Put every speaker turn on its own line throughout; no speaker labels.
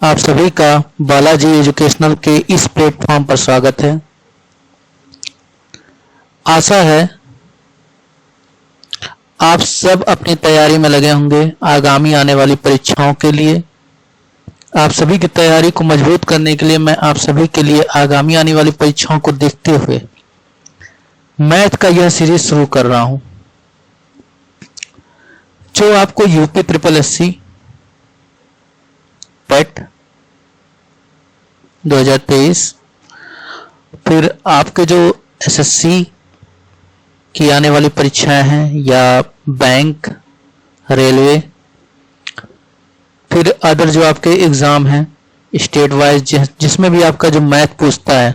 आप सभी का बालाजी एजुकेशनल के इस प्लेटफॉर्म पर स्वागत है। आशा है आप सब अपनी तैयारी में लगे होंगे आगामी आने वाली परीक्षाओं के लिए। आप सभी की तैयारी को मजबूत करने के लिए मैं आप सभी के लिए आगामी आने वाली परीक्षाओं को देखते हुए मैथ का यह सीरीज शुरू कर रहा हूं, जो आपको यूपी ट्रिपल एससी पेट 2023, फिर आपके जो एसएससी की आने वाली परीक्षाएं हैं या बैंक, रेलवे, फिर अदर जो आपके एग्जाम हैं स्टेट वाइज जिसमें भी आपका जो मैथ पूछता है,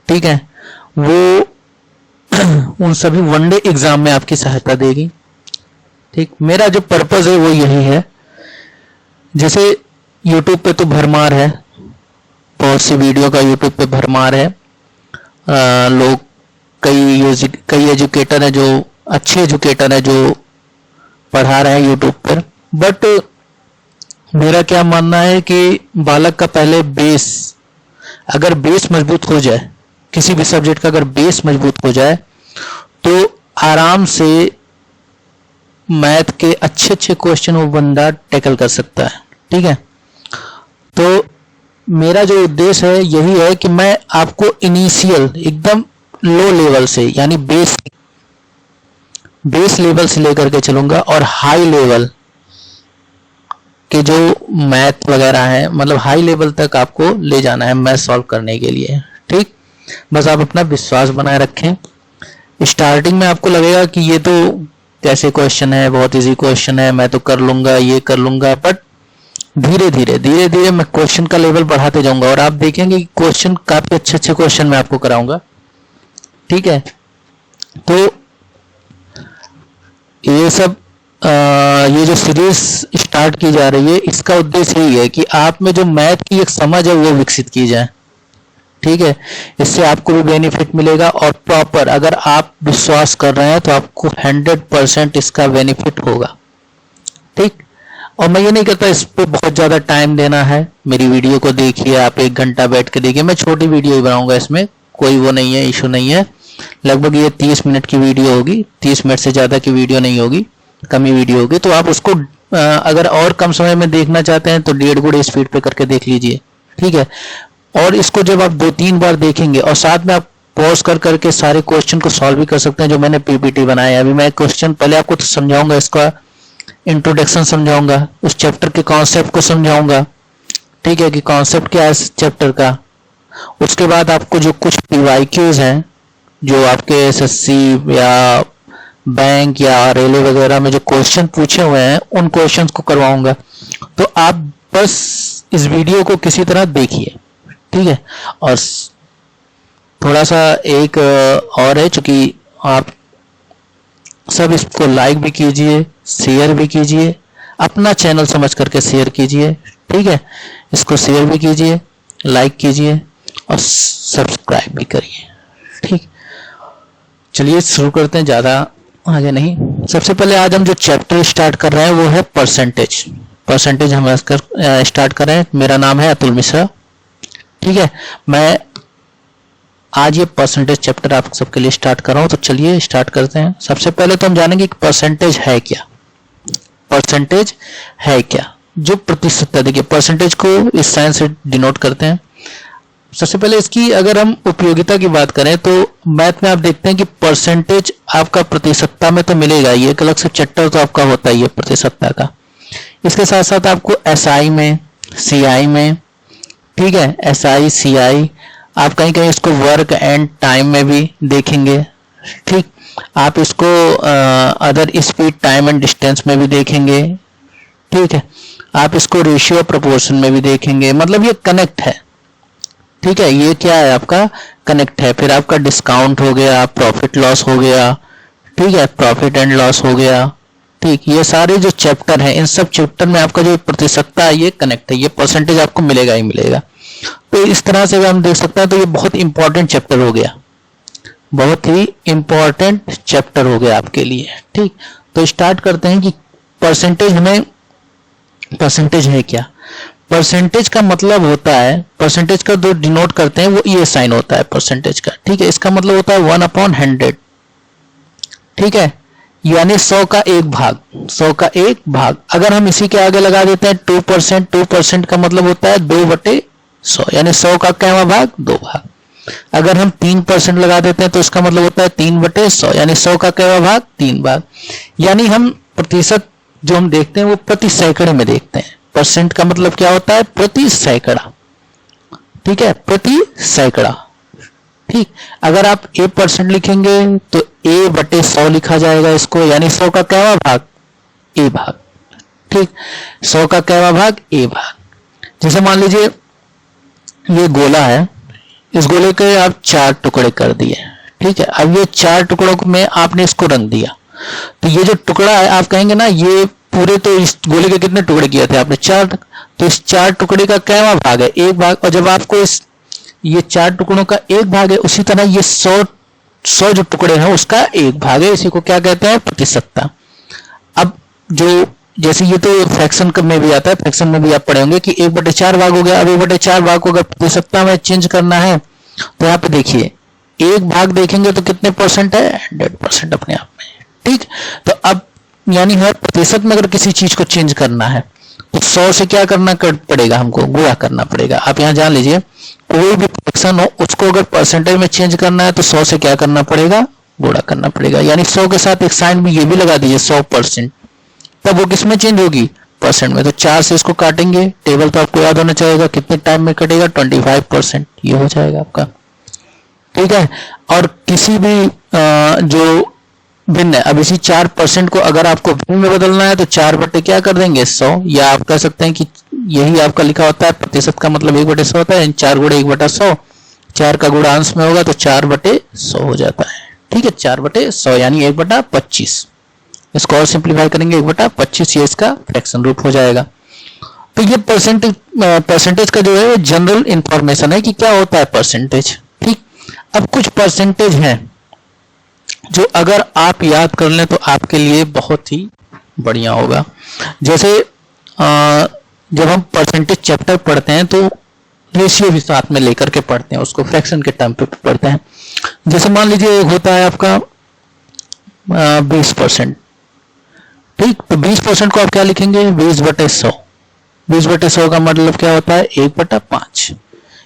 ठीक है, वो उन सभी वनडे एग्जाम में आपकी सहायता देगी। ठीक, मेरा जो पर्पस है वो यही है। जैसे यूट्यूब पे तो भरमार है, बहुत सी वीडियो का यूट्यूब पे भरमार है। लोग कई एजुकेटर है, जो अच्छे एजुकेटर है, जो पढ़ा रहे हैं यूट्यूब पर। बट मेरा क्या मानना है कि बालक का पहले बेस, अगर बेस मजबूत हो जाए, किसी भी सब्जेक्ट का अगर बेस मजबूत हो जाए तो आराम से मैथ के अच्छे क्वेश्चन वो बंदा टैकल कर सकता है। ठीक है, तो मेरा जो उद्देश्य है यही है कि मैं आपको इनिशियल एकदम लो लेवल से, यानी बेस लेवल से लेकर के चलूंगा और हाई लेवल के जो मैथ वगैरह है, मतलब हाई लेवल तक आपको ले जाना है मैथ सॉल्व करने के लिए। ठीक, बस आप अपना विश्वास बनाए रखें। स्टार्टिंग में आपको लगेगा कि ये तो कैसे क्वेश्चन है, बहुत इजी क्वेश्चन है, मैं तो कर लूंगा, ये कर लूंगा। बट धीरे धीरे मैं क्वेश्चन का लेवल बढ़ाते जाऊंगा और आप देखेंगे कि क्वेश्चन काफी अच्छे क्वेश्चन मैं आपको कराऊंगा। ठीक है, तो ये सब ये जो सीरीज स्टार्ट की जा रही है, इसका उद्देश्य यही है कि आप में जो मैथ की एक समझ है वो विकसित की जाए। ठीक है, इससे आपको भी बेनिफिट मिलेगा और प्रॉपर अगर आप विश्वास कर रहे हैं तो आपको 100% इसका बेनिफिट होगा। ठीक, और मैं ये नहीं कहता इस पे बहुत ज्यादा टाइम देना है। मेरी वीडियो को देखिए, आप 1 घंटा बैठ के देखिए। मैं छोटी वीडियो ही बनाऊंगा, इसमें कोई वो नहीं है, इशू नहीं है। लगभग ये 30 मिनट की वीडियो होगी, 30 मिनट से ज्यादा की वीडियो नहीं होगी, कम ही वीडियो होगी। तो आप उसको अगर और कम समय में देखना चाहते हैं तो 1.5 गुणे स्पीड पे करके देख लीजिए। ठीक है, और इसको जब आप 2-3 बार देखेंगे और साथ में आप पॉज कर करके सारे क्वेश्चन को सॉल्व भी कर सकते हैं, जो मैंने पीपीटी बनाया है। अभी मैं क्वेश्चन पहले आपको तो समझाऊंगा, इसका इंट्रोडक्शन समझाऊंगा, उस चैप्टर के कॉन्सेप्ट को समझाऊंगा। ठीक है, कि कॉन्सेप्ट क्या है इस चैप्टर का। उसके बाद आपको जो कुछ पीवाईक्यूज हैं, जो आपके एसएससी या बैंक या रेलवे वगैरह में जो क्वेश्चन पूछे हुए हैं, उन क्वेश्चंस को करवाऊंगा। तो आप बस इस वीडियो को किसी तरह देखिए। ठीक है, और थोड़ा सा एक और है, चूंकि आप सब इसको लाइक भी कीजिए, शेयर भी कीजिए, अपना चैनल समझ करके शेयर कीजिए। ठीक है, इसको शेयर भी कीजिए, लाइक कीजिए और सब्सक्राइब भी करिए। ठीक, चलिए शुरू करते हैं, ज्यादा आगे नहीं। सबसे पहले आज हम जो चैप्टर स्टार्ट कर रहे हैं वो है परसेंटेज हम स्टार्ट कर रहे हैं। मेरा नाम है अतुल मिश्रा। ठीक है, मैं आज ये परसेंटेज चैप्टर आप सबके लिए स्टार्ट कर रहा हूं, तो चलिए स्टार्ट करते हैं। सबसे पहले तो हम जानेंगे कि परसेंटेज है क्या। परसेंटेज है क्या, जो प्रतिशत है। देखिए, परसेंटेज को इस साइन से डिनोट करते हैं। सबसे पहले इसकी अगर हम उपयोगिता की बात करें तो मैथ में आप देखते हैं कि परसेंटेज आपका प्रतिशतता में तो मिलेगा, ये एक अलग से चैप्टर तो आपका होता ही है प्रतिशतता का। इसके साथ साथ आपको एसआई में, सीआई में, ठीक है, एसआई सीआई, आप कहीं कहीं इसको वर्क एंड टाइम में भी देखेंगे। ठीक, आप इसको other speed, time and distance में भी देखेंगे। ठीक है, आप इसको रेशियो प्रोपोर्शन में भी देखेंगे। मतलब ये कनेक्ट है। ठीक है, ये क्या है, आपका कनेक्ट है। फिर आपका डिस्काउंट हो गया, प्रॉफिट लॉस हो गया, ठीक है, प्रॉफिट एंड लॉस हो गया। ठीक, ये सारे जो चैप्टर हैं, इन सब चैप्टर में आपका जो प्रतिशतता है ये कनेक्ट है, ये परसेंटेज आपको मिलेगा ही मिलेगा। तो इस तरह से हम देख सकते हैं। तो ये बहुत इंपॉर्टेंट चैप्टर हो गया, बहुत ही इंपॉर्टेंट चैप्टर हो गया आपके लिए। ठीक, तो स्टार्ट करते हैं कि परसेंटेज है क्या। परसेंटेज का मतलब होता है, परसेंटेज का जो डिनोट करते हैं वो ये साइन होता है परसेंटेज का, ठीक है। इसका मतलब होता है 1/100, ठीक है, यानी 100 का एक भाग, 100 का एक भाग। अगर हम इसी के आगे लगा देते हैं 2%, 2% का मतलब होता है 2/100, यानी 100 का कैवा भाग, 2 भाग। अगर हम 3% लगा देते हैं तो इसका मतलब होता है 3/100, यानी 100 का कैवा भाग, 3 भाग। यानी हम प्रतिशत जो हम देखते हैं वो प्रति सैकड़े में देखते हैं। परसेंट का मतलब क्या होता है? प्रति सैकड़ा, ठीक है, प्रति सैकड़ा, ठीक। अगर आप A% लिखेंगे तो A/100 लिखा जाएगा इसको, यानी 100 का कैवा भाग, A भाग, ठीक, 100 का कैवा भाग, A भाग। जैसे मान लीजिए ये गोला है, इस गोले के आप 4 टुकड़े कर दिए, ठीक है। अब ये 4 टुकड़ों में आपने इसको रंग दिया, तो ये जो टुकड़ा है आप कहेंगे ना ये पूरे, तो इस गोले के कितने टुकड़े किए थे आपने? 4, तो इस 4 टुकड़े का कैवा भाग है? 1 भाग। और जब आपको इस ये 4 टुकड़ों का 1 भाग है, उसी तरह ये 100 जो टुकड़े हैं उसका 1 भाग है। इसी को क्या कहते हैं? प्रतिशतता। अब जो जैसे ये तो फ्रैक्शन में भी आता है, फ्रैक्शन में भी आप पढ़े होंगे कि 1/4 भाग हो गया। अब 1/4 भाग को अगर प्रतिशतता में चेंज करना है तो यहाँ पे देखिए 1 भाग देखेंगे तो कितने परसेंट है? 100% अपने आप में, ठीक। तो अब यानी हर प्रतिशत में अगर किसी चीज को चेंज करना है तो 100 से क्या करना पड़ेगा? हमको गुणा करना पड़ेगा। आप यहाँ जान लीजिए कोई भी फ्रैक्शन हो उसको अगर परसेंटेज में चेंज करना है तो 100 से क्या करना पड़ेगा? गुणा करना पड़ेगा। यानी 100 के साथ एक साइन भी ये भी लगा दीजिए 100%, तब वो किस में चेंज होगी? परसेंट में। तो 4 से इसको काटेंगे, टेबल तो आपको याद होना चाहिए, कितने टाइम में कटेगा? 25%, ये हो जाएगा आपका, ठीक है। और किसी भी जो भिन्न है, अब इसी 4% को अगर आपको भिन्न में बदलना है तो 4 बटे क्या कर देंगे? 100, या आप कह सकते हैं कि यही आपका लिखा होता है प्रतिशत का मतलब 1/100 होता है, 4 गुणे 1/100, 4 का गुणा अंश में होगा तो 4/100 हो जाता है, ठीक है। 4/100 यानी 1/25। इसको और सिंप्लीफाई करेंगे 1/25, ये इसका फ्रैक्शन रूट हो जाएगा। तो ये परसेंटेज का जो है जनरल इंफॉर्मेशन है कि क्या होता है परसेंटेज, ठीक। अब कुछ परसेंटेज हैं जो अगर आप याद कर लें तो आपके लिए बहुत ही बढ़िया होगा। जैसे जब हम परसेंटेज चैप्टर पढ़ते हैं तो रेशियो भी साथ में लेकर के पढ़ते हैं, उसको फ्रैक्शन के टर्म पे पढ़ते हैं। जैसे मान लीजिए एक होता है आपका 20%, ठीक। तो 20% को आप क्या लिखेंगे? 20/100। 20/100 का मतलब क्या होता है? 1/5,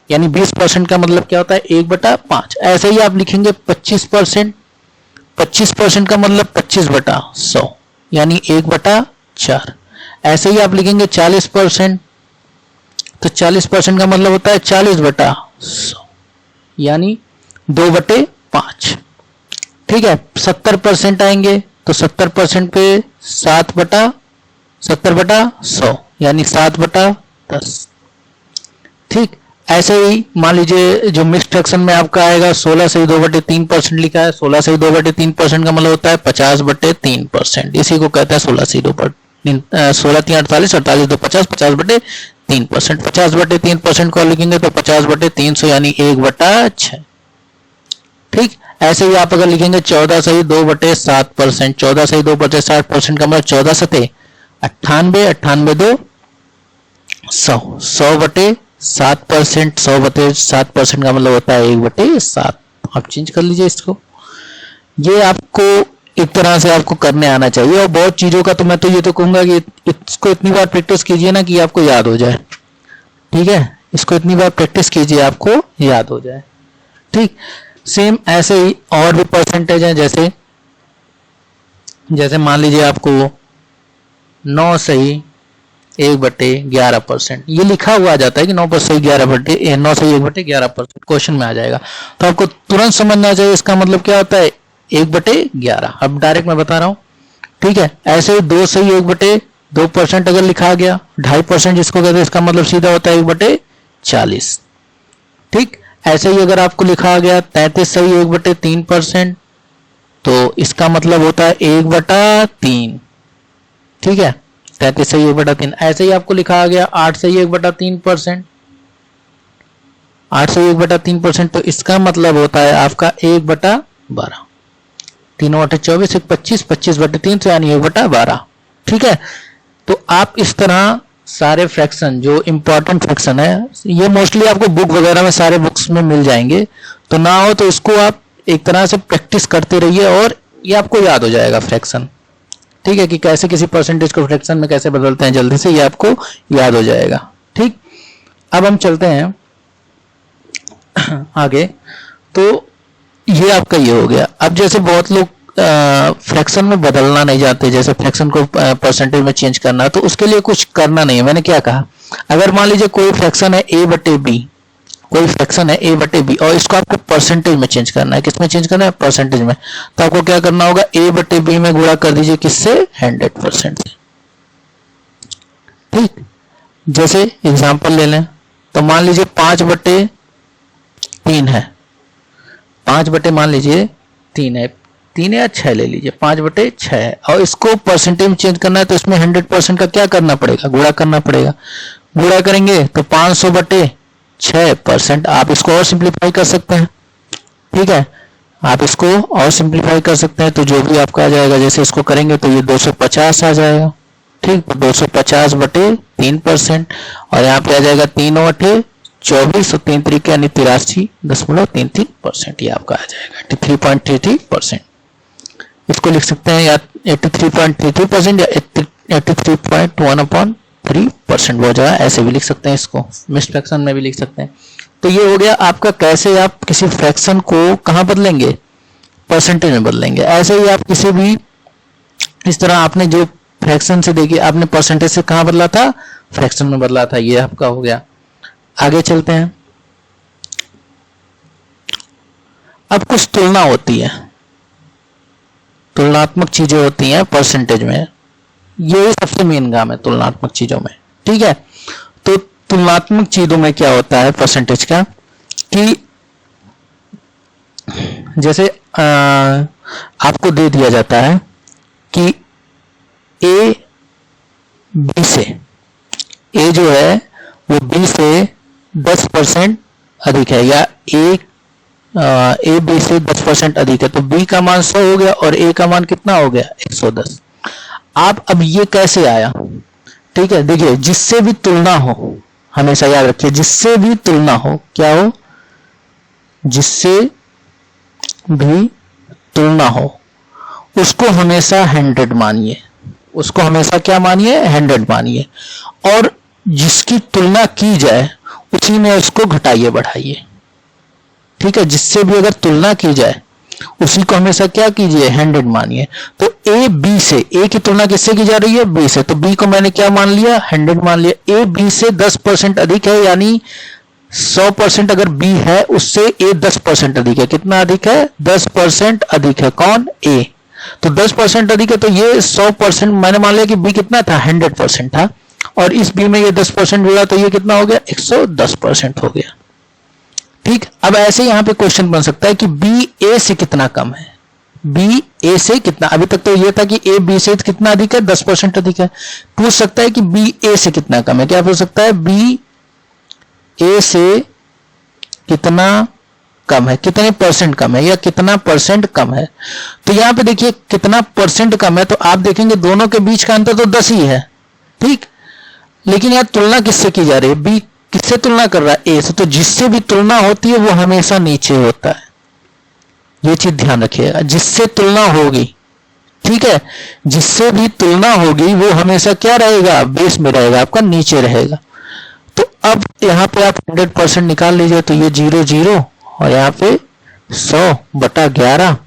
यानी 20% का मतलब क्या होता है? 1/5। ऐसे ही आप लिखेंगे 25%, 25% का मतलब 25/100, यानी 1/4। ऐसे ही आप लिखेंगे 40%, तो 40% का मतलब होता है 40/100, यानी 2/5, ठीक है। 70% आएंगे तो 70% पे 70/100, यानी 7/10, ठीक। ऐसे ही मान लीजिए जो मिक्स फ्रैक्शन में आपका आएगा 16 से 2/3% लिखा है, 16 से 2/3% का मतलब होता है 50/3%। इसी को कहते हैं 16 से 2/3, 16 3 48, 48 2 50, 50/3%। 50/3% को लिखेंगे तो 50/300, यानी 1/6, ठीक। ऐसे ही आप अगर लिखेंगे 14 से 2/7%, 14 से 2/7% का मतलब 14 सते 98, 98 2 100, 100/7%, 100/7% का मतलब होता है 1/7। आप चेंज कर लीजिए इसको। ये आपको एक तरह से आपको करने आना चाहिए, और बहुत चीजों का तो मैं तो ये तो कहूंगा कि इसको इतनी बार प्रैक्टिस कीजिए ना कि आपको याद हो जाए, ठीक है। इसको इतनी बार प्रैक्टिस कीजिए आपको याद हो जाए, ठीक। सेम ऐसे ही और भी परसेंटेज है, जैसे मान लीजिए आपको 9 सही 1/11%, ये लिखा हुआ आ जाता है कि 9 सही 9 सही 1/11%, क्वेश्चन में आ जाएगा। तो आपको तुरंत समझना चाहिए इसका मतलब क्या होता है? 1/11। अब डायरेक्ट मैं बता रहा हूं, ठीक है। ऐसे ही 2 सही 1/2% अगर लिखा गया, 2.5% जिसको कहते हैं, इसका मतलब सीधा होता है 1/40, ठीक। ऐसे ही अगर आपको लिखा गया 33 सही 1/3%, तो इसका मतलब होता है 1/3, ठीक है। 33 सही 1/3। ऐसे ही आपको लिखा गया 8 सही 1/3%, 8 सही 1/3%, तो इसका मतलब होता है आपका 1/12। 3/24, 25, 25/300, यानी 1/12, ठीक है। तो आप इस तरह सारे फ्रैक्शन जो इंपॉर्टेंट फ्रैक्शन है, ये मोस्टली आपको बुक वगैरह में सारे बुक्स में मिल जाएंगे, तो ना हो तो इसको आप एक तरह से प्रैक्टिस करते रहिए और ये आपको याद हो जाएगा फ्रैक्शन। ठीक है, कि कैसे किसी परसेंटेज को फ्रैक्शन में कैसे बदलते हैं, जल्दी से ये आपको याद हो जाएगा। ठीक, अब हम चलते हैं आगे। तो ये आपका ये हो गया। अब जैसे बहुत लोग फ्रैक्शन में बदलना नहीं जानते, जैसे फ्रैक्शन को परसेंटेज में चेंज करना, तो उसके लिए कुछ करना नहीं है। मैंने क्या कहा, अगर मान लीजिए कोई फ्रैक्शन है a बटे बी, कोई फ्रैक्शन है a बटे बी और इसको आपको परसेंटेज में चेंज करना है। किसमें चेंज करना है? परसेंटेज में। तो आपको क्या करना होगा, a बटे बी में गुणा कर दीजिए किससे? 100% से। ठीक, जैसे एग्जांपल ले लें तो मान लीजिए 5 बटे 3 है, 5 बटे मान लीजिए 3 है, 3 या 6 ले लीजिए, 5 बटे 6 है और इसको परसेंटेज में चेंज करना है तो इसमें 100% का क्या करना पड़ेगा? गुणा करना पड़ेगा। गुणा करेंगे तो 500 बटे 6%। आप इसको और सिंप्लीफाई कर सकते हैं। ठीक है, आप इसको और सिंप्लीफाई कर सकते हैं तो जो भी आपका आ जाएगा, जैसे इसको करेंगे तो ये 250 आ जाएगा। ठीक, तो 250 बटे 3% और यहाँ पे आ जाएगा 3 बटे 24 और 3 तरीके यानी 83.33%। ये आपका आ जाएगा 83.33%। इसको लिख सकते हैं या 83.33% या 83.1/3% हो जाएगा, ऐसे भी लिख सकते हैं, इसको मिक्स्ड फ्रैक्शन में भी लिख सकते हैं। तो ये हो गया आपका कैसे आप किसी फ्रैक्शन को कहाँ बदलेंगे? परसेंटेज में बदलेंगे। ऐसे ही आप किसी भी इस तरह आपने जो फ्रैक्शन से देखिए, आपने परसेंटेज से कहाँ बदला था? फ्रैक्शन में बदला था। ये आपका हो गया। आगे चलते हैं। अब कुछ तुलना होती है, तुलनात्मक चीजें होती हैं परसेंटेज में। यही सबसे मेन काम है तुलनात्मक चीजों में। ठीक है, तो तुलनात्मक चीजों में क्या होता है परसेंटेज का, कि जैसे आपको दे दिया जाता है कि ए बी से, ए जो है वो बी से 10% अधिक है, या ए बी से 10% अधिक है, तो बी का मान 100 हो गया और ए का मान कितना हो गया? 110। आप अब ये कैसे आया? ठीक है, देखिए जिससे भी तुलना हो, हमेशा याद रखिए, जिससे भी तुलना हो, क्या हो? जिससे भी तुलना हो उसको हमेशा 100 मानिए, उसको हमेशा क्या मानिए? 100 मानिए। और जिसकी तुलना की जाए उसी में उसको घटाइए बढ़ाइए। ठीक है, जिससे भी अगर तुलना की जाए उसी को हमेशा क्या कीजिए? 100 मानिए। तो ए बी से, ए की तुलना किससे की जा रही है? बी से, तो बी को मैंने क्या मान लिया? 100 मान लिया। ए बी से 10% अधिक है, यानी 100% अगर बी है उससे ए 10% अधिक है। कितना अधिक है? 10% अधिक है। कौन? ए। तो 10% अधिक है, तो ये 100% मैंने मान लिया कि बी कितना था? 100% था, और इस बी में ये 10% जुड़ा तो ये कितना हो गया? 110% हो गया। ठीक, अब ऐसे यहां पे क्वेश्चन बन सकता है कि बी ए से कितना कम है? बी ए से कितना, अभी तक तो ये था कि ए बी से कितना अधिक है? 10% अधिक है। पूछ सकता है कि बी ए से कितना कम है। क्या पूछ सकता है? बी ए से कितना कम है, कितने परसेंट कम है, या कितना परसेंट कम है। तो यहां पे देखिए कितना परसेंट कम है, तो आप देखेंगे दोनों के बीच का अंतर तो 10 ही है। ठीक, लेकिन यहां तुलना किससे की जा रही है? बी किससे तुलना कर रहा है? ए से। तो जिससे भी तुलना होती है वो हमेशा नीचे होता है, ये चीज ध्यान रखिएगा। जिससे तुलना होगी, ठीक है, जिससे भी तुलना होगी वो हमेशा क्या रहेगा? बेस में रहेगा, आपका नीचे रहेगा। तो अब यहाँ पे आप 100% निकाल लीजिए, तो ये 0 0 और यहाँ पे 100/11,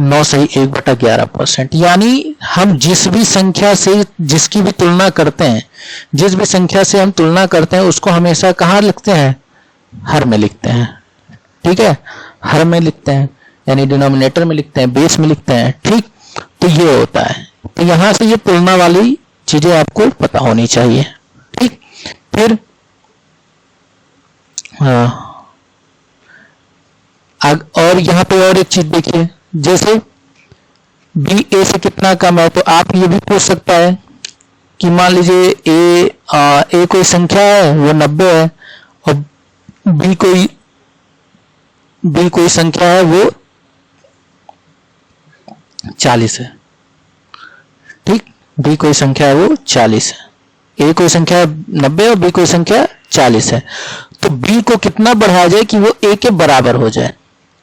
9 सही 1/11%। यानी हम जिस भी संख्या से जिसकी भी तुलना करते हैं, जिस भी संख्या से हम तुलना करते हैं उसको हमेशा कहाँ लिखते हैं? हर में लिखते हैं। ठीक है, हर में लिखते हैं, यानी डिनोमिनेटर में लिखते हैं, बेस में लिखते हैं। ठीक, तो ये होता है। तो यहां से ये तुलना वाली चीजें आपको पता होनी चाहिए। ठीक, फिर और यहाँ पे और एक चीज देखिए, जैसे बी ए से कितना कम है, तो आप ये भी पूछ सकता है कि मान लीजिए ए कोई संख्या है वो 90 है और बी कोई संख्या है वो 40 है। ठीक, बी कोई संख्या है वो 40 है। ए कोई संख्या 90 और बी कोई संख्या 40 है, तो बी को कितना बढ़ाया जाए कि वो ए के बराबर हो जाए,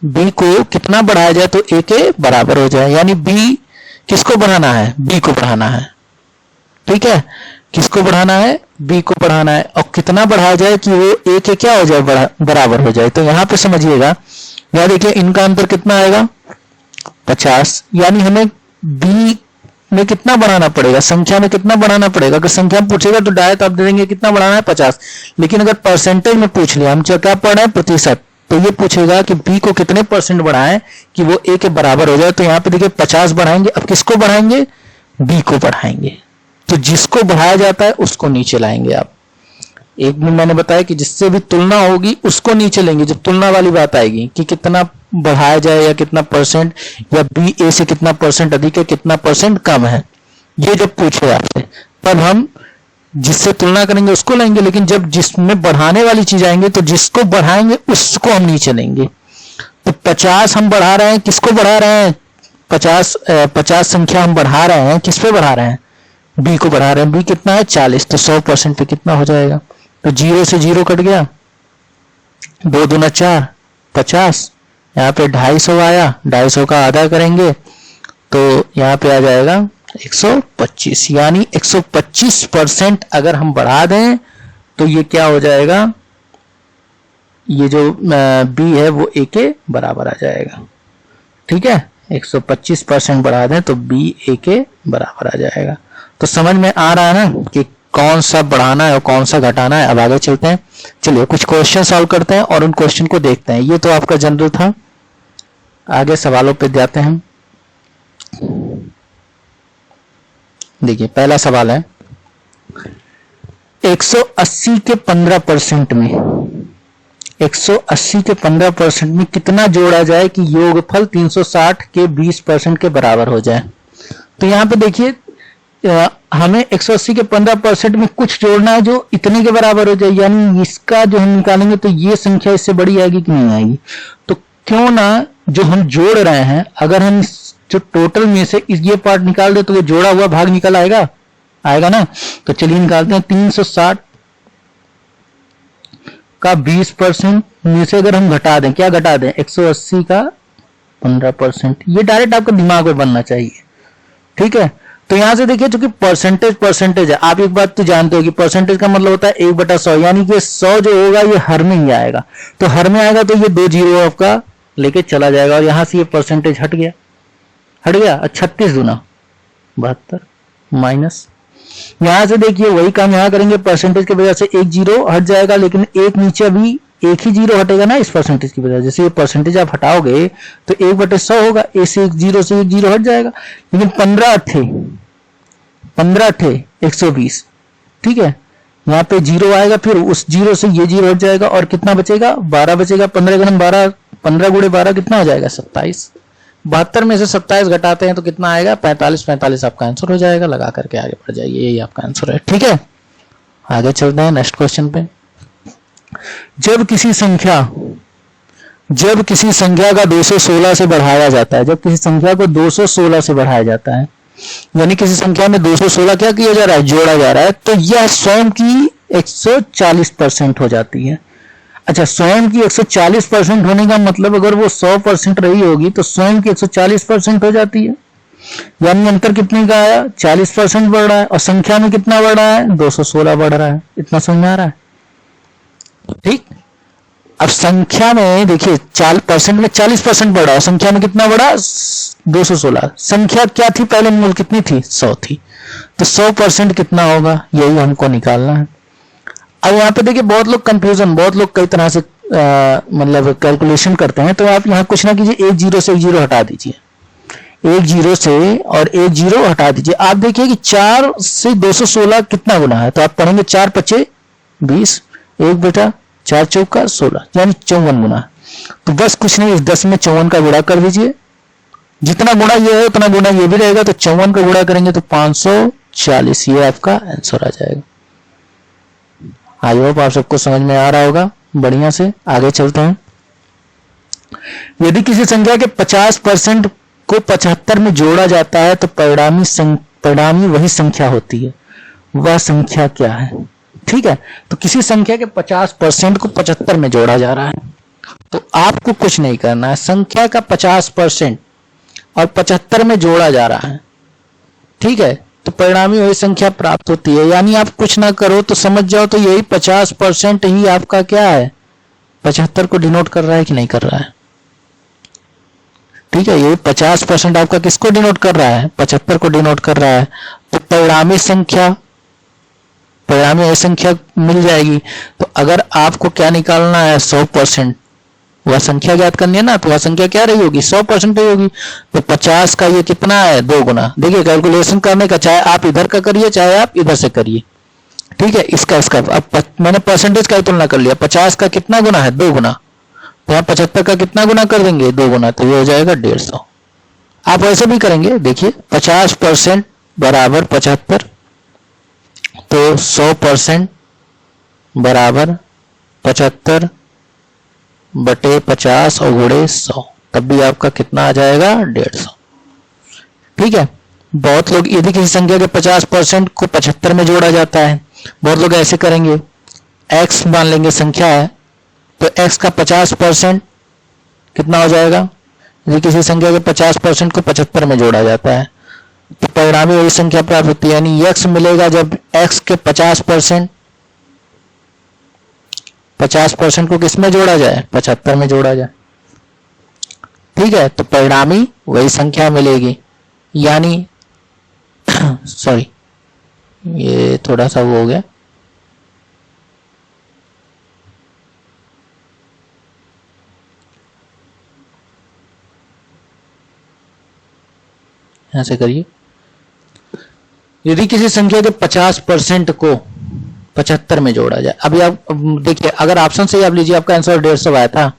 बी को कितना बढ़ाया जाए तो ए के बराबर हो जाए, यानी बी किसको बढ़ाना है, बी को बढ़ाना है, ठीक है, किसको बढ़ाना है, बी को बढ़ाना है, और कितना बढ़ाया जाए कि वो ए के क्या हो जाए, बराबर हो जाए। तो यहां पे समझिएगा, यहां देखिए इनका अंतर कितना आएगा 50, यानी हमें बी में कितना बढ़ाना पड़ेगा, संख्या में कितना बढ़ाना पड़ेगा, अगर संख्या में पूछेगा तो डायरेक्ट आप दे देंगे कितना बढ़ाना है 50, लेकिन अगर परसेंटेज में पूछ लिया, हम क्या पढ़ रहे हैं प्रतिशत, तो ये पूछेगा कि बी को कितने परसेंट बढ़ाएं कि वो ए के बराबर हो जाए, तो यहाँ पे देखिए 50 बढ़ाएंगे, अब किसको बढ़ाएंगे, बी को बढ़ाएंगे, तो जिसको बढ़ाया जाता है उसको नीचे लाएंगे आप। एक में मैंने बताया कि जिससे भी तुलना होगी उसको नीचे लेंगे, जब तुलना वाली बात आएगी कि कितना बढ़ाया जाए या कितना परसेंट, या बी ए से कितना परसेंट अधिक है, कितना परसेंट कम है, ये जब पूछे आपसे तब हम जिससे तुलना करेंगे उसको लेंगे, लेकिन जब जिसमें बढ़ाने वाली चीज आएंगे तो जिसको बढ़ाएंगे उसको हम नीचे लेंगे। तो 50 हम बढ़ा रहे हैं, किसको बढ़ा रहे हैं, 50 संख्या हम बढ़ा रहे हैं, किस पे बढ़ा रहे हैं, बी को बढ़ा रहे हैं, बी कितना है 40, तो 100% पे कितना हो जाएगा, तो 0 से 0 कट गया, 2 दूना 4 50, यहाँ पे 250 आया, 250 का आधा करेंगे तो यहाँ पे आ जाएगा 125, यानी 125% अगर हम बढ़ा दें तो ये क्या हो जाएगा, ये जो बी है वो ए के बराबर आ जाएगा, ठीक है, 125% बढ़ा दें तो बी ए के बराबर आ जाएगा। तो समझ में आ रहा है ना कि कौन सा बढ़ाना है और कौन सा घटाना है। अब आगे चलते हैं, चलिए कुछ क्वेश्चन सॉल्व करते हैं और उन क्वेश्चन को देखते हैं। ये तो आपका जनरल था, आगे सवालों पे जाते हैं। देखिए पहला सवाल है, 180 के 15% में 180 के 15% में कितना जोड़ा जाए कि योगफल 360 के 20% के बराबर हो जाए। तो यहां पे देखिए हमें 180 के 15% में कुछ जोड़ना है जो इतने के बराबर हो जाए, यानी इसका जो हम निकालेंगे तो ये संख्या इससे बड़ी आएगी कि नहीं आएगी। तो क्यों ना जो हम जोड़ रहे हैं, अगर हम जो टोटल में से ये पार्ट निकाल दे तो वो जोड़ा हुआ भाग निकल आएगा, आएगा ना। तो चलिए निकालते हैं, 360 का 20% में से अगर हम घटा दें, क्या घटा दें, 180 का 15%, ये डायरेक्ट आपका दिमाग में बनना चाहिए, ठीक है। तो यहां से देखिए चूंकि परसेंटेज है, आप एक बात तो जानते हो कि परसेंटेज का मतलब होता है 1/100, यानी कि 100 जो होगा ये हर में ही आएगा, तो हर में आएगा तो ये 2 जीरो आपका लेके चला जाएगा और यहां से ये परसेंटेज हट गया। 36 दूना 72 माइनस, यहां से देखिए वही काम यहां करेंगे, परसेंटेज की वजह से एक जीरो हट जाएगा, लेकिन एक नीचे अभी एक ही जीरो हटेगा ना इस परसेंटेज की वजह से। जैसे ये परसेंटेज आप हटाओगे तो 1/100 होगा, ए से एक जीरो हट जाएगा, लेकिन 15 अट्ठे 120, ठीक है। यहाँ पे जीरो आएगा, फिर उस जीरो से ये जीरो हट जाएगा और कितना बचेगा, 12 बचेगा। 15 गुणे 12 कितना हो जाएगा, 27। 72 में से 27 घटाते हैं तो कितना आएगा, 45 आपका आंसर हो जाएगा। लगा करके आगे बढ़ जाइए, यही आपका आंसर है, ठीक है। आगे चलते हैं नेक्स्ट क्वेश्चन पे। जब किसी संख्या का 216 से बढ़ाया जाता है, जब किसी संख्या को 216 से बढ़ाया जाता है, यानी किसी संख्या में 216 क्या किया जा रहा है, जोड़ा जा रहा है, तो यह स्वयं की 140% हो जाती है। अच्छा, स्वयं की 140% होने का मतलब अगर वो 100% रही होगी तो स्वयं की 140% हो जाती है, यानी अंतर कितने का आया, 40% बढ़ रहा है, और संख्या में कितना बढ़ रहा है, 216 बढ़ रहा है। इतना समझ में आ रहा है, ठीक। अब संख्या में देखिए 40% में 40% बढ़ा, संख्या में कितना बढ़ा, 216। संख्या क्या थी पहले, मूल कितनी थी, 100 थी, तो 100% कितना होगा, यही हमको निकालना है। अब यहाँ पे देखिए बहुत लोग कई तरह से मतलब कैलकुलेशन करते हैं, तो आप यहाँ कुछ ना कीजिए, एक जीरो से एक जीरो हटा दीजिए, एक जीरो से और एक जीरो हटा दीजिए। आप देखिए कि 4 से 216 कितना गुना है, तो आप पढ़ेंगे 4 पचे 20, 1/4 चौका 16, यानी 54 गुना। तो बस कुछ नहीं, इस 10 में 54 का गुणा कर दीजिए, जितना गुणा ये है उतना गुणा ये भी रहेगा, तो 54 का गुणा करेंगे तो 540, ये आपका आंसर आ जाएगा। आई होप आप सबको समझ में आ रहा होगा बढ़िया से। आगे चलते हैं। यदि किसी संख्या के 50% को 75 में जोड़ा जाता है तो परिणामी वही संख्या होती है। वह संख्या क्या है। ठीक है, तो किसी संख्या के 50% को 75 में जोड़ा जा रहा है, तो आपको कुछ नहीं करना है, संख्या का 50% और 75 में जोड़ा जा रहा है। ठीक है, तो परिणामी वही संख्या प्राप्त होती है। यानी आप कुछ ना करो तो समझ जाओ तो यही 50% ही आपका क्या है, 75 को डिनोट कर रहा है कि नहीं कर रहा है। ठीक है, ये 50% आपका किसको डिनोट कर रहा है, 75 को डिनोट कर रहा है। तो परिणामी संख्या मिल जाएगी। तो अगर आपको क्या निकालना है, 100%, वह संख्या ज्ञात करनी है ना, तो वह संख्या क्या रही होगी, 100% रही होगी। तो 50 का ये कितना है, 2 गुना। देखिए कैलकुलेशन करने का, चाहे आप इधर का करिए चाहे आप इधर से करिए। ठीक है, इसका अब मैंने परसेंटेज का तुलना कर लिया, 50 का कितना गुना है, 2 गुना। तो आप 75 का कितना गुना कर देंगे, 2 गुना, तो ये हो जाएगा 150। आप वैसे भी करेंगे, देखिए 50% बराबर 75, तो 100% बराबर 75 बटे 50 और गुणे 100, तब भी आपका कितना आ जाएगा, 150। ठीक है, बहुत लोग यदि किसी संख्या के 50% को 75 में जोड़ा जाता है, बहुत लोग ऐसे करेंगे, x मान लेंगे संख्या है, तो x का 50% कितना हो जाएगा, यदि किसी संख्या के 50% को 75 में जोड़ा जाता है तो परिणामी वही संख्या प्राप्त होती है। यानी x मिलेगा जब x के 50% को किस में जोड़ा जाए, 75 में जोड़ा जाए। ठीक है, तो परिणामी वही संख्या मिलेगी। यानी सॉरी, ये थोड़ा सा वो हो गया, यहां से करिए। यदि किसी संख्या के 50% को 75 में जोड़ा जाए, अभी आप देखिए, अगर ऑप्शन से आप लीजिए, आपका आंसर 150 आया था।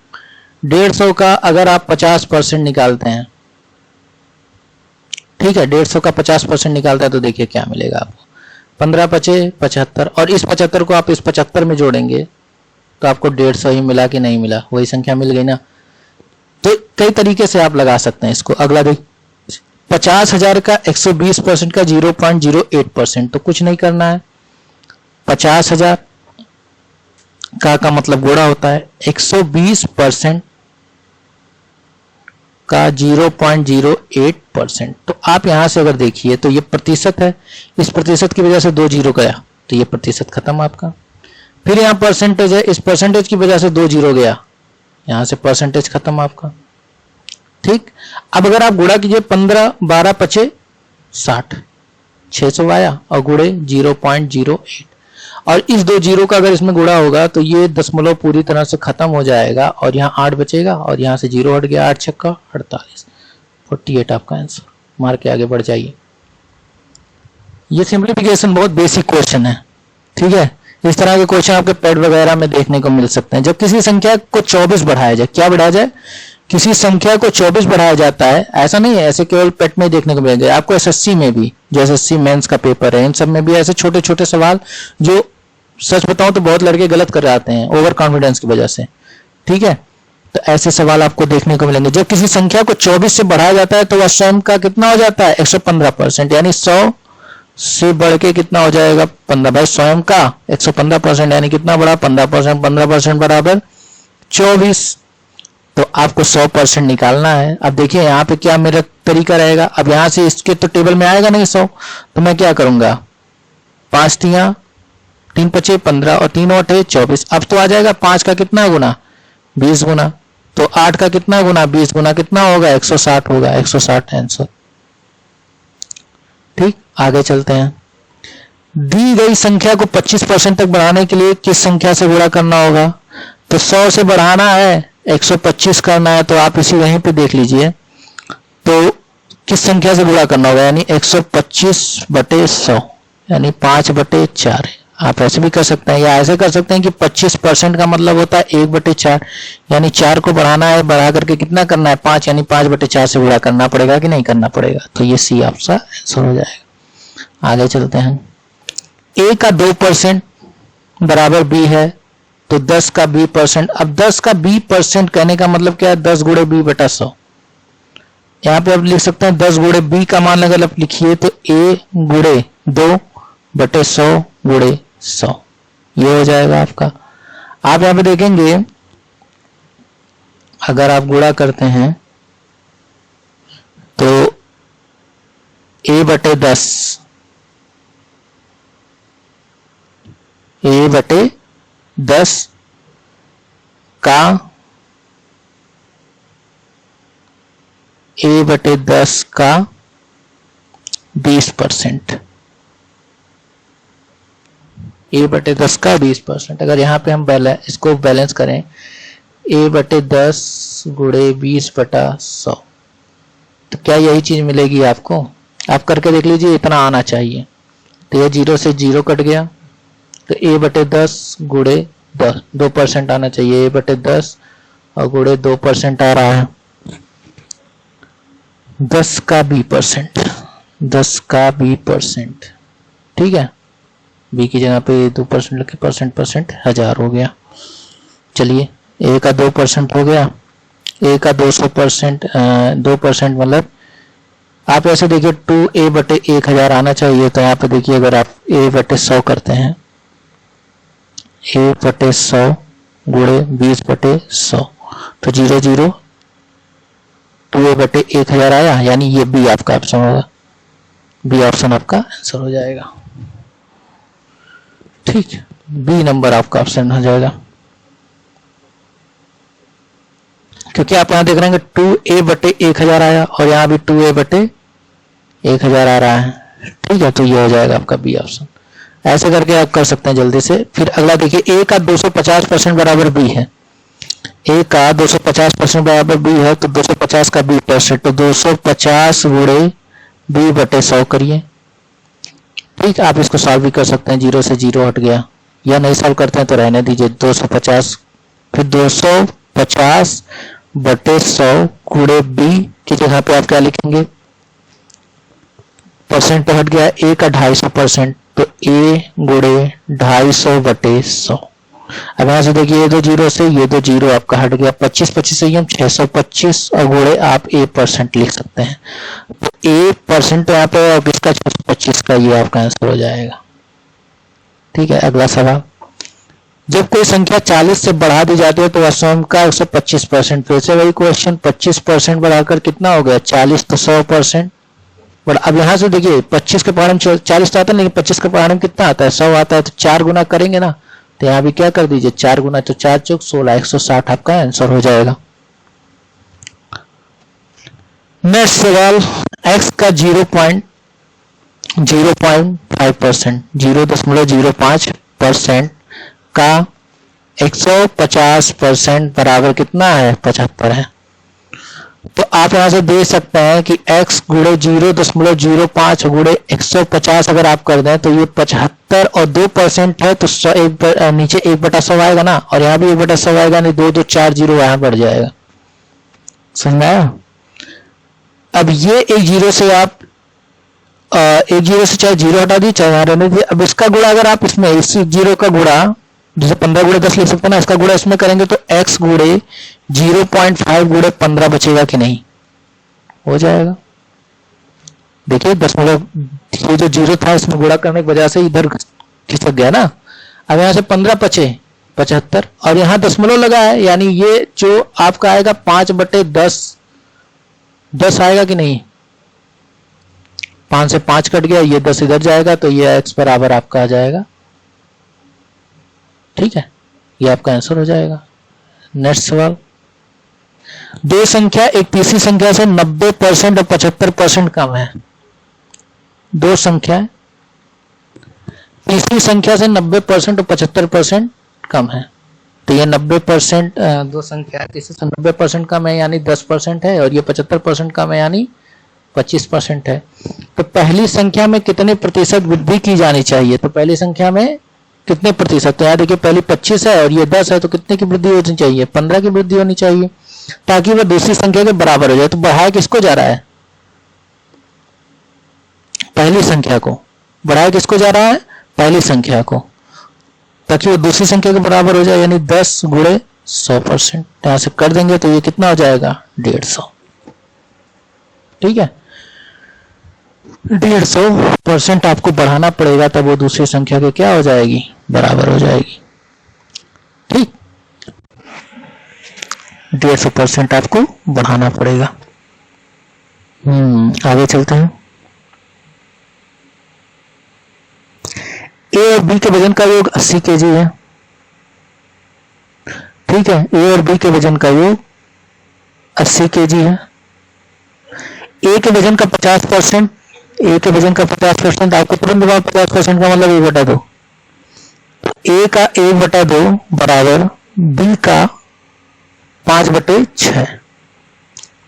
150 का अगर आप 50% निकालते हैं, ठीक है, 150 का 50% निकालता है तो देखिए क्या मिलेगा आपको, 15 पचे 75, और इस 75 को आप इस 75 में जोड़ेंगे तो आपको 150 ही मिला कि नहीं मिला, वही संख्या मिल गई ना। तो कई तरीके से आप लगा सकते हैं इसको। अगला देख, 50,000 का 120% का 0.08%, तो कुछ नहीं करना है, 50,000 का मतलब गुणा होता है 120% का 0.08%। तो आप यहां से अगर देखिए तो ये प्रतिशत है, इस प्रतिशत की वजह से 2 जीरो गया तो ये प्रतिशत खत्म आपका। फिर यहाँ परसेंटेज है, इस परसेंटेज की वजह से 2 जीरो गया, यहां से परसेंटेज खत्म आपका। ठीक, अब अगर आप गुणा कीजिए, 15 12 पचे 60, 600 आया और गुणे 0.08, और इस 2 जीरो का अगर इसमें गुणा होगा तो ये दशमलव पूरी तरह से खत्म हो जाएगा और यहाँ 8 बचेगा और यहाँ से 0 हट गया, 8 छक्का 48, 48 आपका आंसर। मार के आगे बढ़ जाइए। ये सिंप्लीफिकेशन बहुत बेसिक क्वेश्चन है। ठीक है, इस तरह के क्वेश्चन आपके पेड वगैरह में देखने को मिल सकते हैं। जब किसी संख्या को 24 बढ़ाया जाए, क्या बढ़ाया जाए, किसी संख्या को 24 बढ़ाया जाता है, ऐसा नहीं है ऐसे केवल पेट में देखने को मिलेंगे, आपको एसएससी में भी, जो एसएससी मेंस का पेपर है, इन सब में भी ऐसे छोटे छोटे सवाल, जो सच बताऊं तो बहुत लड़के गलत कर जाते हैं ओवर कॉन्फिडेंस की वजह से। ठीक है, तो ऐसे सवाल आपको देखने को मिलेंगे। जब किसी संख्या को 24 से बढ़ाया जाता है तो वह स्वयं का कितना हो जाता है, 115%, यानी 100 से बढ़ के कितना हो जाएगा, 15। भाई स्वयं का 115%, यानी कितना बढ़ा, 15%, 15% बराबर 24। तो आपको 100% निकालना है। अब देखिए यहाँ पे क्या मेरा तरीका रहेगा, अब यहाँ से इसके तो टेबल में आएगा नहीं 100, तो मैं क्या करूंगा, 5 तियां 3 पचे 15 और 3 8 24। अब तो आ जाएगा 5 का कितना गुना, 20 गुना, तो 8 का कितना गुना, 20 गुना, कितना होगा, 160 होगा, 160 आंसर। ठीक, आगे चलते हैं। दी गई संख्या को 25% तक बढ़ाने के लिए किस संख्या से गुणा करना होगा, तो 100 से बढ़ाना है, 125 करना है, तो आप इसी वहीं पे देख लीजिए, तो किस संख्या से गुणा करना होगा, यानी 125 बटे 100, यानी 5/4। आप ऐसे भी कर सकते हैं या ऐसे कर सकते हैं कि 25% का मतलब होता है 1/4, यानी 4 को बढ़ाना है, बढ़ा करके कितना करना है, 5, यानी 5/4 से गुणा करना पड़ेगा कि नहीं करना पड़ेगा, तो ये सी आपका आंसर हो जाएगा। आगे चलते हैं। a का 2% बराबर b है, तो 10 का b%। अब 10 का b% कहने का मतलब क्या है, 10 गुणे b/100। यहाँ पे आप लिख सकते हैं 10 गुणे b का मान अगर आप लिखिए तो a गुणे 2 बटे 100 गुणे 100, ये हो जाएगा आपका। आप यहाँ पे देखेंगे अगर आप गुणा करते हैं तो a बटे 10, a बटे 10 का a बटे 10 का 20%, a बटे 10 का 20%। अगर यहाँ पे हम इसको बैलेंस करें a बटे 10 गुणे 20 बटा 100, तो क्या यही चीज मिलेगी आपको? आप करके देख लीजिए, इतना आना चाहिए। तो ये 0 से 0 कट गया, तो a बटे 10 गुणे 2% आना चाहिए। a बटे 10 और गुणे 2% आ रहा है 10 का 20%, 10 का 20%, ठीक है। b की जगह पे 2% लिखे, परसेंट 1000 हो गया। चलिए a का 2% हो गया, a का 200%, 2% मतलब आप ऐसे देखिए 2a बटे 1000 आना चाहिए। तो यहाँ पे देखिए अगर आप a बटे 100 करते हैं, a बटे 100 गुणे 20 बटे 100, तो 0 0 2a बटे 1000 आया, यानी ये बी आपका ऑप्शन होगा, बी ऑप्शन आपका आंसर हो जाएगा। ठीक, बी नंबर आपका ऑप्शन हो जाएगा, क्योंकि आप यहां देख रहे हैं कि 2a बटे 1000 आया और यहाँ भी 2a बटे 1000 आ रहा है। ठीक है, तो ये हो जाएगा आपका बी ऑप्शन। ऐसे करके आप कर सकते हैं जल्दी से। फिर अगला देखिए, a का 250% बराबर b है, a का 250% बराबर b है, तो 250 का 20%, तो 250 गुणे b बटे 100 करिए। ठीक, आप इसको सॉल्व भी कर सकते हैं, 0 से 0 हट गया, या नहीं सॉल्व करते हैं तो रहने दीजिए। 250, फिर 250 बटे 100 गुणे b की जगह पे आप क्या लिखेंगे? परसेंट तो हट गया, a का 250%, तो a गुणे 250 बटे 100। अब यहां से देखिए ये 2 0 से ये 2 0 आपका हट गया, 25 से हम 625 और गुणे आप a% लिख सकते हैं। तो a% तो यहाँ पे और किसका 625 का, ये आपका आंसर हो जाएगा। ठीक है, अगला सवाल, जब कोई संख्या 40 से बढ़ा दी जाती है तो वह स्वयं का 125%, फिर से वही क्वेश्चन, 25% बढ़ाकर कितना हो गया? 40, तो 100%। बट अब यहाँ से देखिए 25 के पहाड़ में 40 तो आता है, लेकिन 25 के पहाड़ में कितना आता है? 100 आता है, तो 4 गुना करेंगे ना, तो यहाँ भी क्या कर दीजिए 4 गुना, तो 4 चौक 16, 160 आपका आंसर हो जाएगा। नेक्स्ट सवाल, x का 0.05%, 0.05% का 150% बराबर कितना है? 75 है। तो आप यहां से देख सकते हैं कि x गुणे 0.05 गुणे 150 अगर आप कर दें तो ये 75 और 2% है, तो नीचे 1/100 आएगा ना, और यहाँ भी 1/100 आएगा, नहीं 2 2 4 0 यहाँ बढ़ जाएगा। समझ में आया? अब ये एक 0 से आप एक 0 से चाहे 0 हटा दी चाहे यहाँ रहने दी। अब इसका गुणा अगर आप इसमें इस 0 का गुणा, जैसे 15 गुणे 10 लिख सकते हैं ना, इसका गुणा इसमें करेंगे तो x गुणे 0.5 गुणे 15 बचेगा कि नहीं? हो जाएगा। देखिए 10 ये जो 0 था इसमें गुणा करने की वजह से इधर खिसक गया ना। अब यहाँ से 15 बचे 75 और यहाँ दशमलव लगा है, यानी ये जो आपका आएगा 5/10 10 आएगा कि नहीं? 5 से 5 कट गया, ये 10 इधर जाएगा, तो ये x बराबर आपका आ जाएगा। ठीक है, ये आपका आंसर हो जाएगा। नेक्स्ट सवाल, दो संख्या एक तीसरी संख्या से 90% और 75% कम है। दो संख्या तीसरी संख्या से 90% और 75% कम है, तो ये 90% दो संख्या तीसरी से 90% कम है यानी 10% है, और ये 75% कम है यानी 25% है। तो पहली संख्या में कितने प्रतिशत वृद्धि की जानी चाहिए? तो पहली संख्या में कितने प्रतिशत? तो यहाँ देखिए पहली 25 है और ये 10 है, तो कितने की वृद्धि होनी चाहिए? 15 की वृद्धि होनी चाहिए, ताकि वह दूसरी संख्या के बराबर हो जाए। तो बढ़ाया किसको जा रहा है? पहली संख्या को। बढ़ाया किसको जा रहा है? पहली संख्या को, ताकि वो दूसरी संख्या के बराबर हो जाए, यानी 10 गुणे 100%। यहां से कर देंगे तो ये कितना हो जाएगा? 150। ठीक है, 150% आपको बढ़ाना पड़ेगा, तब वो दूसरी संख्या के क्या हो जाएगी, बराबर हो जाएगी। ठीक, 150% आपको बढ़ाना पड़ेगा। आगे चलते हैं। ए और बी के वजन का योग 80 केजी है। ठीक है, ए और बी के वजन का योग 80 केजी है। ए के वजन का 50%, ए के वजन का 50%, आपको तुरंत जवाब 50% का मतलब 1/2। ए का 1/2 बराबर बी का 5/6,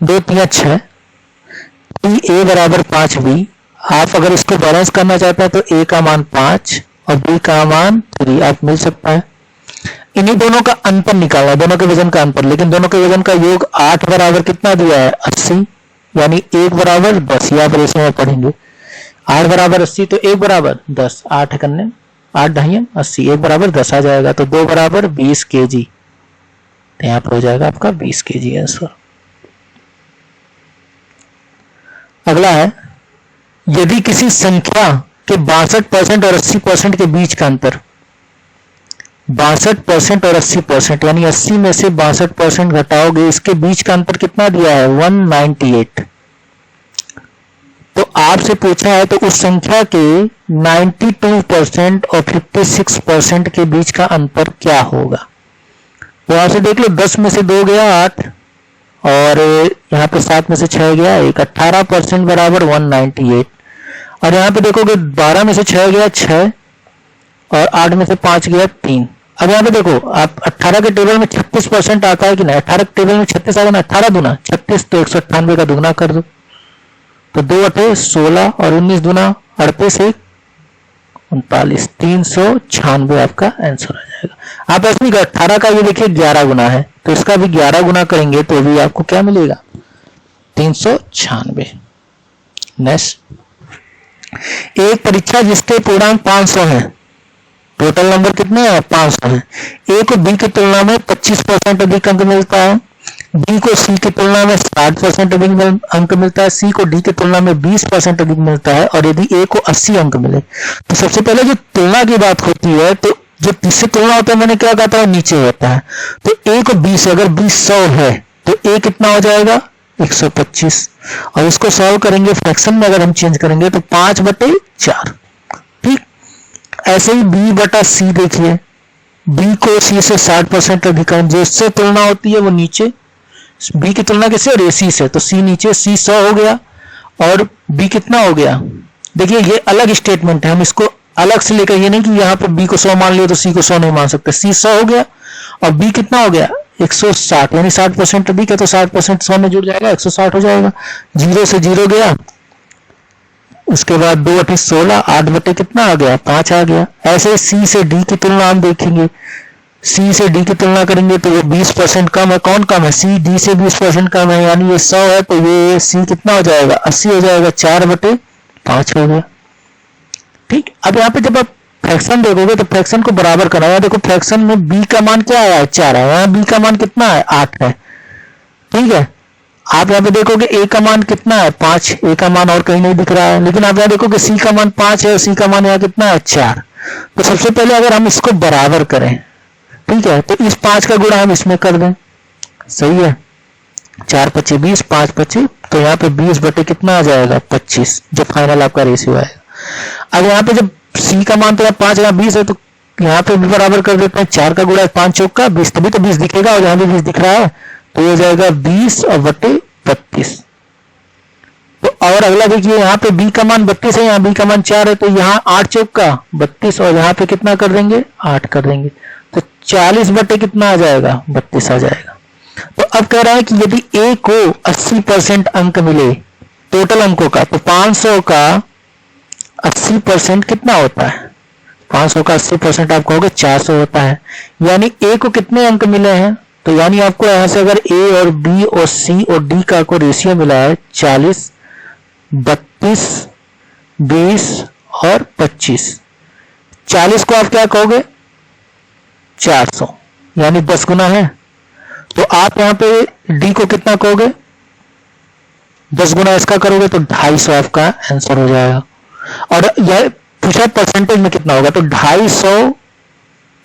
2 3 6, ए बराबर 5b। आप अगर इसको बैलेंस करना चाहते हैं तो ए का मान 5 और बी का मान 3 आप मिल सकता है। इन्हीं दोनों का अंतर निकालना, दोनों के वजन का अंतर, लेकिन दोनों के वजन का योग 8 बराबर कितना दिया है, 80, यानी 1 बराबर 10। ये आप रेशो में पढ़ेंगे, 8 बराबर 80 तो 1 बराबर 10, 8 करने 8 ढाई 80, 1 बराबर 10 आ जाएगा, तो 2 बराबर 20 केजी, तो यहाँ पर हो जाएगा आपका 20 केजी आंसर। अगला है, यदि किसी संख्या के 62% और 80% के बीच का अंतर 62% और 80%, यानी 80 में से 62% घटाओगे, इसके बीच का अंतर कितना दिया है, 198। तो आपसे पूछा है तो उस संख्या के 92% और 56% के बीच का अंतर क्या होगा। तो यहां से देख लो, 10 में से 2 गया 8, और यहाँ पे 7 में से 6 गया 1, 18% बराबर 198। और यहाँ पे देखोगे 12 में से 6 गया 6, और 8 में से 5 गया 3। अब यहाँ पे देखो, आप 18 के टेबल में 36% आता है कि नहीं, 18 के टेबल में 36 आएगा ना, 18 दूना 36, तो 198 का दुगना कर दो, तो 2 8 16 और 19 दूना 38 1 39, 396 आपका आंसर आ जाएगा। आप ऐसे 18 का ये देखिए 11 गुना है, तो इसका भी 11 गुना करेंगे तो भी आपको क्या मिलेगा, 396। नेक्स्ट, एक परीक्षा जिसके पूर्णांक 500 है, टोटल नंबर कितने हैं, 500 है। ए को बी की तुलना में 25% अधिक अंक मिलता है, बी को सी की तुलना में 60% अधिक अंक मिलता है, सी को डी की तुलना में 20% अधिक मिलता है, और यदि ए को 80 अंक मिले। तो सबसे पहले जो तुलना की बात होती है, तो जो तीसरी तुलना होता है, मैंने क्या कहा था, नीचे होता है। तो ए को 20, अगर 20 100 है तो ए कितना हो जाएगा, 125, और इसको सॉल्व करेंगे फ्रैक्शन में, अगर हम चेंज करेंगे तो 5/4। ठीक, ऐसे ही बी बटा सी देखिए, बी को सी से 60% अधिक, जिससे तुलना होती है वो नीचे, बी की तुलना किससे, रेसी से, तो सी नीचे, सी 100 हो गया और बी कितना हो गया। देखिए ये अलग स्टेटमेंट है, हम इसको अलग से लेकर, ये नहीं कि यहाँ पर बी को 100 मान लिया तो सी को 100 नहीं मान सकते। सी 100 हो गया और बी कितना हो गया, 160, यानी 60% अधिक है, तो 60% 100 में जुड़ जाएगा, 160 हो जाएगा। 0 से 0 गया, उसके बाद 2 8 16, 8 बटे कितना आ गया, 5 आ गया। ऐसे सी से डी की तुलना हम देखेंगे, सी से डी की तुलना करेंगे तो ये 20% कम है, कौन कम है, सी डी से 20% कम है, यानी ये 100 है, तो ये सी कितना हो जाएगा, 80 हो जाएगा, 4/5 हो गया। ठीक, अब यहाँ पे जब आप फ्रैक्शन देखोगे तो फ्रैक्शन को बराबर करना है। देखो फ्रैक्शन में बी का मान क्या आया है, 4 है, यहाँ बी का मान कितना है, 8 है। ठीक है, आप यहाँ पे देखोगे ए का मान कितना है, 5, ए का मान और कहीं नहीं दिख रहा है, लेकिन आप यहाँ देखोगे सी का मान 5 है और सी का मान यहाँ कितना है, 4। तो सबसे पहले अगर हम इसको बराबर करें, ठीक है, तो इस 5 का गुणा हम इसमें कर दें, सही है, 4 5 20, 5 5, तो यहाँ पे 20 बटे कितना आ जाएगा, 25, जो फाइनल आपका रेशियो आएगा। अब यहाँ पे जब सी का मान तो 5 यहाँ 20 है, तो यहाँ पे भी बराबर कर देते हैं, 4 का गुणा 5 चौक का 20, तभी तो 20 दिखेगा, और यहाँ भी 20 दिख रहा है, तो ये हो जाएगा 20 और बटे 32। तो और अगला देखिए, यहाँ पे बी का मान 32 है, यहाँ बी का मान 4 है, तो यहाँ 8 चौक का 32, और यहाँ पे कितना कर देंगे, 8 कर देंगे, तो 40 बटे कितना आ जाएगा, 32 आ जाएगा। तो अब कह रहा है कि यदि ए को 80% अंक मिले टोटल अंकों का, तो 500 का 80% कितना होता है, 500 का 80% आप कहोगे 400 होता है। यानी ए को कितने अंक मिले हैं, तो यानी आपको यहां से अगर ए और बी और सी और डी का को रेशियो मिला है 40, 32, 20 और 25, 40 को आप क्या कहोगे, 400, यानी 10 गुना है। तो आप यहाँ पे डी को कितना कहोगे, 10 गुना इसका करोगे तो 250 आपका आंसर हो जाएगा। और यह पूछा परसेंटेज में कितना होगा, तो 250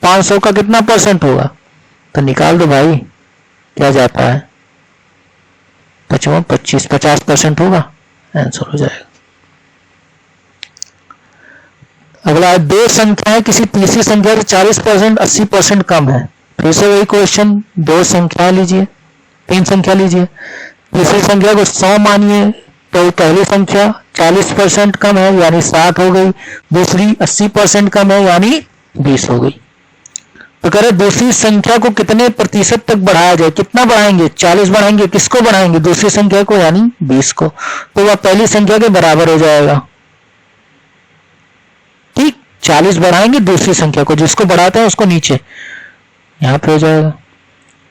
500 का कितना परसेंट होगा, तो निकाल दो भाई, क्या जाता है 25 50% होगा, आंसर हो जाएगा। अगला, दो संख्याएं किसी तीसरी संख्या से 40% 80% कम है। फिर से वही क्वेश्चन, दो संख्या लीजिए, तीन संख्या लीजिए, तीसरी संख्या को 100 मानिए, तो पहली संख्या 40% कम है यानी 60 हो गई, दूसरी 80% कम है यानी 20 हो गई। तो कह रहे दूसरी संख्या को कितने प्रतिशत तक बढ़ाया जाए, कितना बढ़ाएंगे, 40 बढ़ाएंगे, किसको बढ़ाएंगे, दूसरी संख्या को यानी 20 को, तो वह पहली संख्या के बराबर हो जाएगा। ठीक, 40 बढ़ाएंगे दूसरी संख्या को, जिसको बढ़ाते हैं उसको नीचे यहां पे हो जाएगा।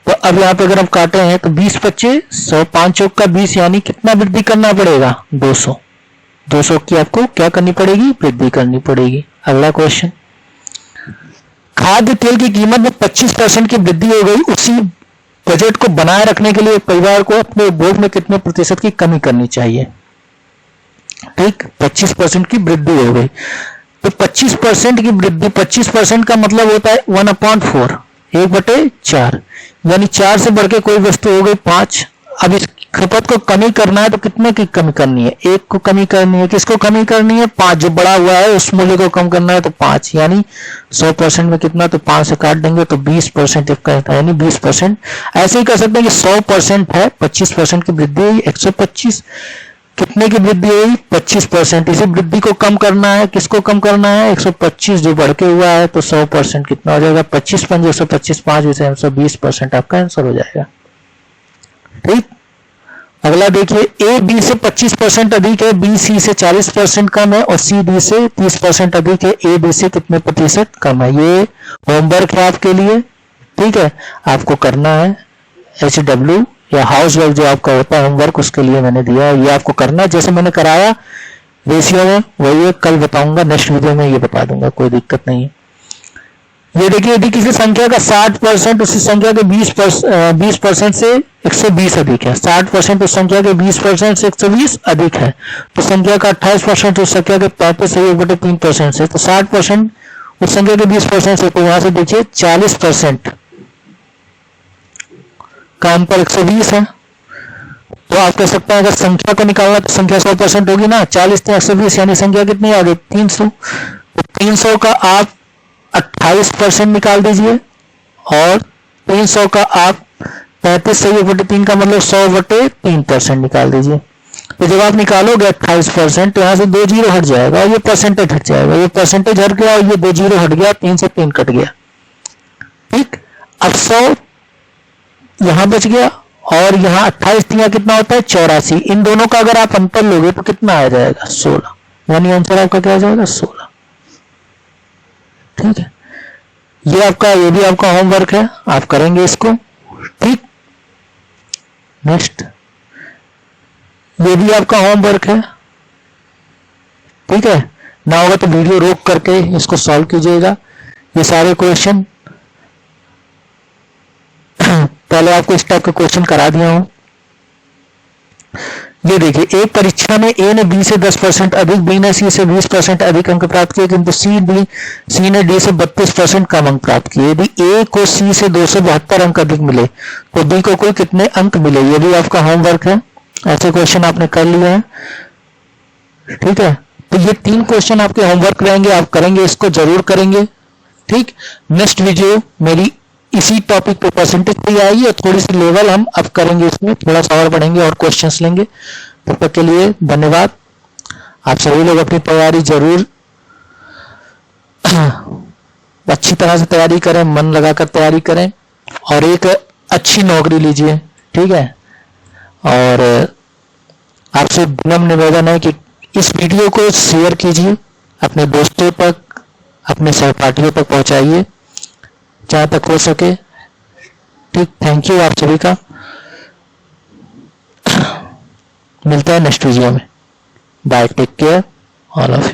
तो अब यहाँ पे अगर हम काटे हैं तो 20 25 100 5 चौक का 20 यानी कितना वृद्धि करना पड़ेगा, 200। 200 की आपको क्या करनी पड़ेगी, वृद्धि करनी पड़ेगी। अगला क्वेश्चन, खाद्य तेल की कीमत में 25% की वृद्धि हो गई, उसी बजट को बनाए रखने के लिए परिवार को अपने उपभोग में कितने प्रतिशत की कमी करनी चाहिए। ठीक, 25% की वृद्धि हो गई, तो 25% की वृद्धि, 25% का मतलब होता है 1/4, 1/4, यानी 4 से बढ़ के कोई वस्तु हो गई 5। अब इस खपत को कमी करना है तो कितने की कमी करनी है, 1 को कमी करनी है, किसको कमी करनी है, 5, जो बड़ा हुआ है उस मूल्य को कम करना है तो 5, यानी 100% में कितना, तो 5 से काट देंगे तो 20% का है, यानी 20%। ऐसे ही कर सकते हैं कि 100% है, 25% की वृद्धि हुई, 125 कितने की वृद्धि हुई, 25%। इसी वृद्धि को कम करना है, किसको कम करना है, 125 जो बढ़ के हुआ है, तो 100% कितना हो जाएगा, 25 5 125, 5 120% आपका आंसर हो जाएगा। ठीक, अगला देखिए, ए बी से 25% अधिक है, बी सी से 40% कम है और सी डी से 30% अधिक है, ए डी से कितने प्रतिशत कम है। ये होमवर्क है आपके लिए, ठीक है, आपको करना है। HW या हाउस वर्क जो आपका होता है होमवर्क, उसके लिए मैंने दिया है, ये आपको करना है जैसे मैंने कराया रेशियो में, वही है, कल बताऊंगा, नेक्स्ट वीडियो में ये बता दूंगा, कोई दिक्कत नहीं है। ये देखिए, यदि किसी संख्या का 60% उसी संख्या के 20% से 120 अधिक है, 60% उस संख्या के 20% से 120 अधिक है, तो संख्या का 28% उस संख्या के 35/3% से, तो 60% उस संख्या के 20% से, तो यहां से देखिए 40% का अंतर 120 है। तो आप कह सकते हैं अगर संख्या को निकालना तो संख्या 100% होगी ना, 40 से 120 यानी संख्या कितनी आ गई, 300। तो 300 का आप 28% निकाल दीजिए और 300 का आप 35/3 का मतलब 100/3% निकाल दीजिए। तो जब आप निकालोगे 28%, तो यहां से 2 जीरो हट जाएगा और ये परसेंटेज हट जाएगा, ये परसेंटेज हट गया और ये 2 जीरो हट गया, 3 से 3 कट गया। ठीक, अब 100 यहां बच गया और यहां 28 दिया कितना होता है, 84। इन दोनों का अगर आप अंतर लोगे तो कितना आ जाएगा, 16, यानी आंसर आपका क्या आ जाएगा, 16। ठीक है, ये भी आपका होमवर्क है, आप करेंगे इसको। ठीक, नेक्स्ट, ये भी आपका होमवर्क है, ठीक है, ना होगा तो वीडियो रोक करके इसको सॉल्व कीजिएगा। ये सारे क्वेश्चन पहले आपको इस टाइप का क्वेश्चन करा दिया हूं। ये देखिए, एक परीक्षा में ए ने बी से 10% अधिक, बी ने सी से 20% अधिक अंक प्राप्त किए, किंतु सी ने डी से 32% कम अंक प्राप्त किए। यदि ए को सी से 272 अंक अधिक मिले तो बी को कुल कितने अंक मिले। ये भी आपका होमवर्क है, ऐसे क्वेश्चन आपने कर लिए हैं। ठीक है, तो ये 3 क्वेश्चन आपके होमवर्क रहेंगे, आप करेंगे, इसको जरूर करेंगे। ठीक, नेक्स्ट वीडियो मेरी इसी टॉपिक पे परसेंटेज पे आएगी और थोड़ी सी लेवल हम अब करेंगे, इसमें थोड़ा सा और बढ़ेंगे और क्वेश्चंस लेंगे। तब तक के लिए धन्यवाद। आप सभी लोग अपनी तैयारी जरूर अच्छी तरह से तैयारी करें, मन लगाकर तैयारी करें और एक अच्छी नौकरी लीजिए। ठीक है, और आपसे विनम्र निवेदन है कि इस वीडियो को शेयर कीजिए, अपने दोस्तों तक, अपने सहपाठियों तक पहुंचाइए जहां तक हो सके। ठीक, थैंक यू आप सभी का। मिलता है नेक्स्ट वीडियो में। Bye, take care all of you.